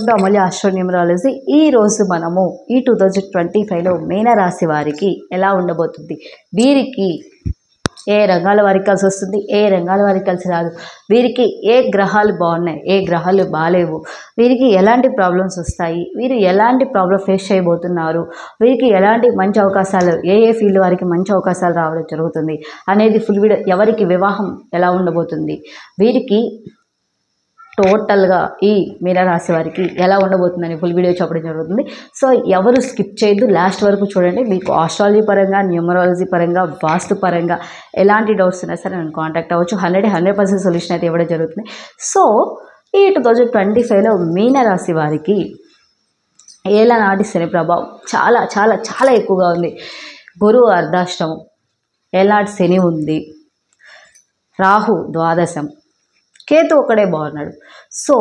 Welcome to Amulya astro numerology. ఈ రోజు మనము ఈ 2025లో మీనరాశి వారికి ఎలా ఉండబోతుంది, వీరికి ఏ రంగాల వారికి కలిసి వస్తుంది, ఏ రంగాల వారికి కలిసి రాదు, వీరికి ఏ గ్రహాలు బాగున్నాయి, ఏ గ్రహాలు బాగాలేవు, వీరికి ఎలాంటి ప్రాబ్లమ్స్ వస్తాయి, వీరు ఎలాంటి ప్రాబ్లం ఫేస్ చేయబోతున్నారు, వీరికి ఎలాంటి మంచి అవకాశాలు, ఏ ఫీల్డ్ వారికి మంచి అవకాశాలు రావడం జరుగుతుంది అనేది ఫుల్ వీడియో. ఎవరికి వివాహం ఎలా ఉండబోతుంది, వీరికి టోటల్గా ఈ మీనరాశి వారికి ఎలా ఉండబోతుందని ఫుల్ వీడియో చెప్పడం జరుగుతుంది. సో ఎవరు స్కిప్ చేయొద్దు, లాస్ట్ వరకు చూడండి. మీకు ఆస్ట్రాలజీ పరంగా, న్యూమరాలజీ పరంగా, వాస్తు పరంగా ఎలాంటి డౌట్స్ ఉన్నా సరే నన్ను కాంటాక్ట్ అవ్వచ్చు. 100% సొల్యూషన్ అయితే ఇవ్వడం జరుగుతుంది. సో ఈ 2025లో మీనరాశి వారికి ఏళ్ళనాటి శని ప్రభావం చాలా చాలా చాలా ఎక్కువగా ఉంది. గురువు అర్ధాష్టమం, ఏళ్ళనాటి శని ఉంది, రాహు ద్వాదశం, కేతు ఒక్కడే బాగున్నాడు. సో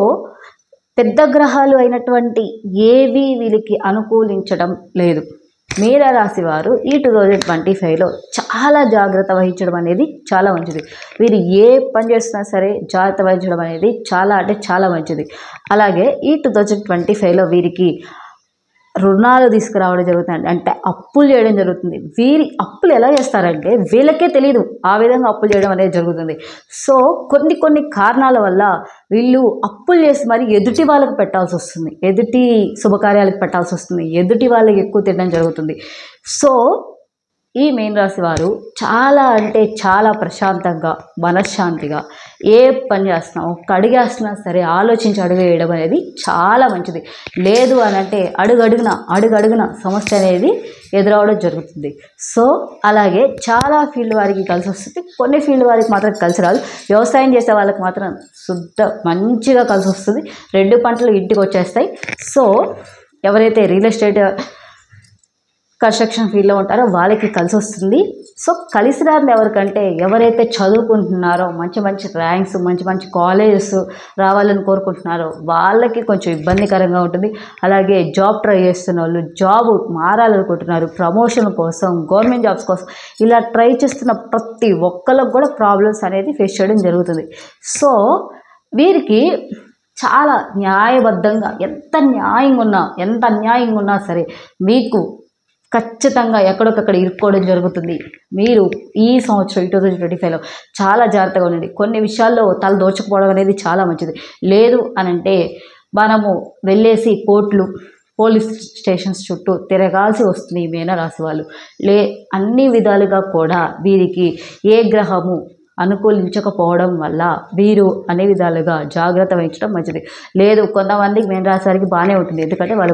పెద్ద గ్రహాలు అయినటువంటి ఏవి వీళ్ళకి అనుకూలించడం లేదు. మీనరాశి వారు ఈ 2025లో చాలా జాగ్రత్త వహించడం అనేది చాలా మంచిది. వీరు ఏ పని చేస్తున్నా సరే జాగ్రత్త వహించడం అనేది చాలా అంటే చాలా మంచిది. అలాగే ఈ 2025లో వీరికి రుణాలు తీసుకురావడం జరుగుతుంది, అంటే అప్పులు చేయడం జరుగుతుంది. వీరి అప్పులు ఎలా చేస్తారంటే వీళ్ళకే తెలియదు ఆ విధంగా అప్పులు చేయడం అనేది జరుగుతుంది. సో కొన్ని కారణాల వల్ల వీళ్ళు అప్పులు చేసి మరి ఎదుటి వాళ్ళకి పెట్టాల్సి వస్తుంది, ఎదుటి శుభకార్యాలకు పెట్టాల్సి వస్తుంది, ఎదుటి వాళ్ళకి ఎక్కువ తినడం జరుగుతుంది. సో ఈ మీనరాశి వారు చాలా అంటే చాలా ప్రశాంతంగా, మనశ్శాంతిగా ఏ పని చేస్తున్నా, ఒక్క అడుగేస్తున్నా సరే ఆలోచించి అడుగు వేయడం అనేది చాలా మంచిది. లేదు అని అంటే అడుగడుగున సమస్య అనేది ఎదురవడం జరుగుతుంది. సో అలాగే చాలా ఫీల్డ్ వారికి కలిసి వస్తుంది, కొన్ని ఫీల్డ్ వారికి మాత్రం కలిసి రాదు. వ్యవసాయం చేసే వాళ్ళకి మాత్రం మంచిగా కలిసి వస్తుంది, 2 పంటలు ఇంటికి వచ్చేస్తాయి. సో ఎవరైతే రియల్ ఎస్టేట్, కన్స్ట్రక్షన్ ఫీల్డ్లో ఉంటారో వాళ్ళకి కలిసి వస్తుంది. సో కలిసి రాదు ఎవరికంటే ఎవరైతే చదువుకుంటున్నారో, మంచి ర్యాంక్స్, మంచి కాలేజెస్ రావాలని కోరుకుంటున్నారో వాళ్ళకి కొంచెం ఇబ్బందికరంగా ఉంటుంది. అలాగే జాబ్ ట్రై చేస్తున్న వాళ్ళు, జాబ్ మారాలనుకుంటున్నారు, ప్రమోషన్ కోసం, గవర్నమెంట్ జాబ్స్ కోసం ఇలా ట్రై చేస్తున్న ప్రతి ఒక్కరికి కూడా ప్రాబ్లమ్స్ అనేది ఫేస్ చేయడం జరుగుతుంది. సో వీరికి చాలా న్యాయబద్ధంగా ఎంత అన్యాయంగా ఉన్నా సరే మీకు ఖచ్చితంగా ఎక్కడొక్కడ ఇరుక్కోవడం జరుగుతుంది. మీరు ఈ సంవత్సరం 2025లో చాలా జాగ్రత్తగా ఉండండి. కొన్ని విషయాల్లో తల దోచుకుపోవడం అనేది చాలా మంచిది. లేదు అనంటే మనము వెళ్ళేసి కోర్టులు, పోలీస్ స్టేషన్స్ చుట్టూ తిరగాల్సి వస్తుంది. ఈ మీనరాశి వాళ్ళు అన్ని విధాలుగా కూడా వీరికి ఏ గ్రహము అనుకూలించకపోవడం వల్ల వీరు అనే విధాలుగా జాగ్రత్త వహించడం మంచిది. లేదు కొంతమందికి మీనరాశి వారికి బాగానే ఉంటుంది, ఎందుకంటే వాళ్ళ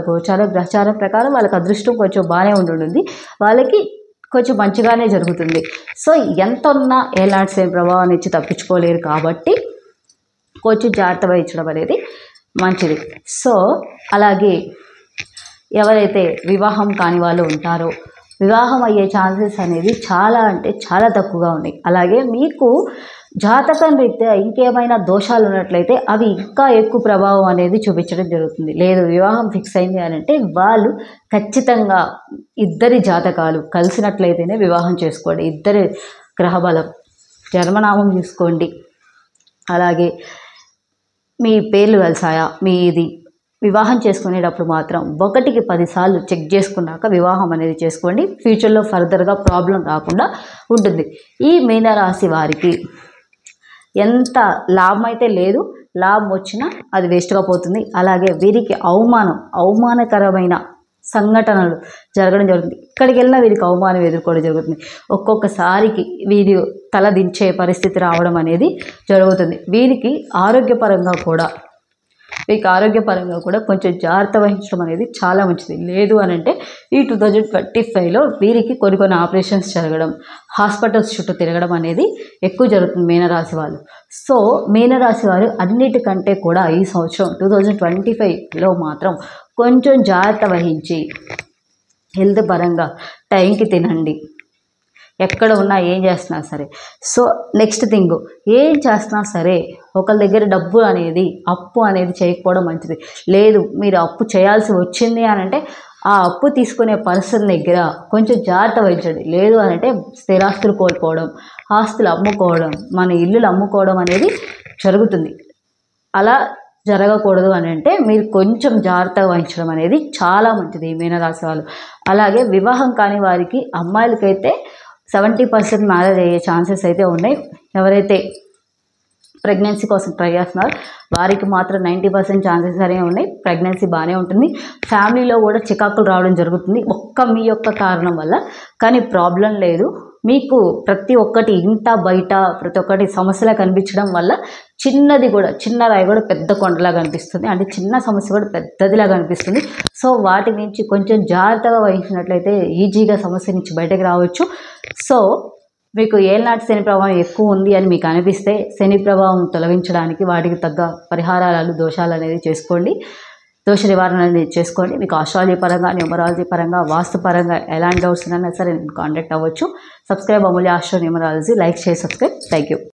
గ్రహచారం ప్రకారం వాళ్ళకి అదృష్టం కొంచెం బాగానే ఉంటుంది, వాళ్ళకి కొంచెం మంచిగానే జరుగుతుంది. సో ఎంత ఉన్నా ఎలాంటి శని ప్రభావాన్ని ఇచ్చి తప్పించుకోలేరు కాబట్టి కొంచెం జాగ్రత్త వహించడం అనేది మంచిది. సో అలాగే ఎవరైతే వివాహం కాని వాళ్ళు ఉంటారో వివాహం అయ్యే ఛాన్సెస్ అనేది చాలా అంటే చాలా తక్కువగా ఉన్నాయి. అలాగే మీకు జాతకం రీత్యా ఇంకేమైనా దోషాలు ఉన్నట్లయితే అవి ఇంకా ఎక్కువ ప్రభావం అనేది చూపించడం జరుగుతుంది. లేదు వివాహం ఫిక్స్ అయింది అని అంటే వాళ్ళు ఖచ్చితంగా ఇద్దరి జాతకాలు కలిసినట్లయితేనే వివాహం చేసుకోండి. ఇద్దరి గ్రహబలం, జన్మనామం చూసుకోండి. అలాగే మీ పేర్లు కలిసాయా, మీది వివాహం చేసుకునేటప్పుడు మాత్రం 1కి 10 సార్లు చెక్ చేసుకున్నాక వివాహం అనేది చేసుకోండి. ఫ్యూచర్లో ఫర్దర్గా ప్రాబ్లం రాకుండా ఉంటుంది. ఈ మీనరాశి వారికి ఎంత లాభం అయితే లేదు, లాభం వచ్చినా అది వేస్ట్గా పోతుంది. అలాగే వీరికి అవమానకరమైన సంఘటనలు జరగడం జరుగుతుంది. ఇక్కడికి వెళ్ళినా వీరికి అవమానం ఎదుర్కోవడం జరుగుతుంది. ఒక్కొక్కసారికి వీరి తల దించే పరిస్థితి రావడం అనేది జరుగుతుంది. వీరికి ఆరోగ్యపరంగా కూడా కొంచెం జాగ్రత్త వహించడం అనేది చాలా మంచిది. లేదు అని అంటే ఈ 2025లో వీరికి కొన్ని ఆపరేషన్స్ జరగడం, హాస్పిటల్స్ చుట్టూ తిరగడం అనేది ఎక్కువ జరుగుతుంది మీనరాశి వాళ్ళు. సో మీనరాశి వారు అన్నిటికంటే కూడా ఈ సంవత్సరం 2025లో మాత్రం కొంచెం జాగ్రత్త వహించి హెల్త్ పరంగా టైంకి తినండి, ఎక్కడ ఉన్నా ఏం చేస్తున్నా సరే. సో నెక్స్ట్ థింగ్, ఏం చేస్తున్నా సరే ఒకళ్ళ దగ్గర డబ్బు అనేది అప్పు అనేది చేయకపోవడం మంచిది. లేదు మీరు అప్పు చేయాల్సి వచ్చింది అని అంటే ఆ అప్పు తీసుకునే పర్సన్ దగ్గర కొంచెం జాగ్రత్త వహించండి. లేదు అని అంటే స్థిరాస్తులు కోల్పోవడం, ఆస్తులు అమ్ముకోవడం, మన ఇల్లులు అమ్ముకోవడం అనేది జరుగుతుంది. అలా జరగకూడదు అని అంటే మీరు కొంచెం జాగ్రత్తగా వహించడం అనేది చాలా మంచిది ఈ మీనరాశి వాళ్ళు. అలాగే వివాహం కాని వారికి అమ్మాయిలకైతే 70% మ్యారేజ్ అయ్యే ఛాన్సెస్ అయితే ఉన్నాయి. ఎవరైతే ప్రెగ్నెన్సీ కోసం ట్రై చేస్తున్నారు వారికి మాత్రం 90% ఛాన్సెస్ అనేవి ఉన్నాయి. ప్రెగ్నెన్సీ బాగానే ఉంటుంది. ఫ్యామిలీలో కూడా చికాకులు రావడం జరుగుతుంది మీ యొక్క కారణం వల్ల. కానీ ప్రాబ్లం లేదు. మీకు ప్రతి ఒక్కటి ఇంట బయట ప్రతి ఒక్కటి సమస్యలా కనిపించడం వల్ల చిన్న రాయి కూడా పెద్ద కొండలా కనిపిస్తుంది. అంటే చిన్న సమస్య కూడా పెద్దదిలా కనిపిస్తుంది. సో వాటి నుంచి కొంచెం జాగ్రత్తగా వహించినట్లయితే ఈజీగా సమస్య నుంచి బయటకు రావచ్చు. సో మీకు ఏళ్ళనాటి శని ప్రభావం ఎక్కువ ఉంది అని మీకు అనిపిస్తే శని ప్రభావం తొలగించడానికి వాటికి తగ్గ పరిహారాలు దోషాలు అనేది చేసుకోండి. దోష నివారణ అనేది చేసుకోండి. మీకు ఆస్ట్రాలజీ పరంగా న్యూమరాలజీ పరంగా వాస్తు పరంగా ఎలాంటి డౌట్స్ ఉన్నా సరే నేను కాంటాక్ట్ అవ్వచ్చు. Subscribe Amulya astro numerology. Like share subscribe. Thank you.